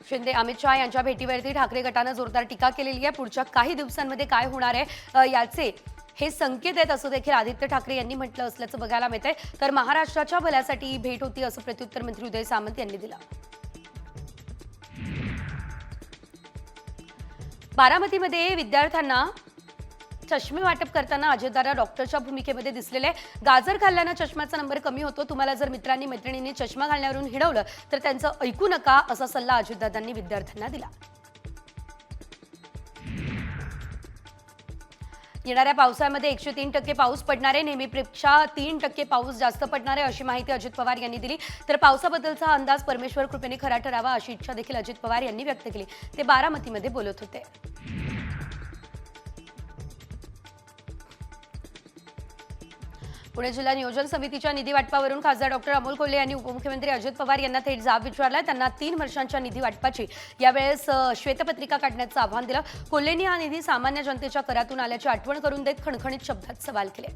शिंदे अमित शहा यांच्या भेटीवरती ठाकरे गटानं जोरदार टीका केलेली आहे। पुढच्या काही दिवसांमध्ये काय होणार आहे याचे हे संकेत आहेत असं देखील आदित्य ठाकरे यांनी म्हटलं असल्याचं बघायला मिळतंय। तर महाराष्ट्राच्या भल्यासाठी ही भेट होती असं प्रत्युत्तर मंत्री उदय सामंत यांनी दिलं। बारामतीमध्ये विद्यार्थ्यांना चष्मे वाटप करताना अजयदादा डॉक्टरच्या भूमिकेमध्ये दिसलेले गाजर खाल्ल्यानं चष्म्याचा नंबर कमी होतो। तुम्हाला जर मित्रांनी मैत्रिणींनी चष्मा घालण्यावरून हिणवलं तर त्यांचं ऐकू नका असा सल्ला अजयदादांनी विद्यार्थ्यांना दिला। येणाऱ्या पावसाळ्यामध्ये 103% पाऊस पडणार आहे। नेहमीपेक्षा 3% पाऊस जास्त पडणार आहे अशी माहिती अजित पवार यांनी दिली। तर पावसाबद्दलचा अंदाज परमेश्वर कृपेने खरा ठरावा अशी इच्छा देखील अजित पवार यांनी व्यक्त केली। ते बारामतीमध्ये बोलत होते। पुणे जिल्हा नियोजन समितीच्या निधी वाटपावरून खासदार डॉक्टर अमोल कोल्हे यांनी उपमुख्यमंत्री अजित पवार यांना थेट जाब विचारला। त्यांना 3 वर्षांच्या निधी वाटपाची यावेळेस श्वेतपत्रिका काढण्याचं आव्हान दिलं। कोल्हेंनी हा निधी सामान्य जनतेच्या करातून आल्याची आठवण करून देत खणखणीत शब्दात सवाल केले।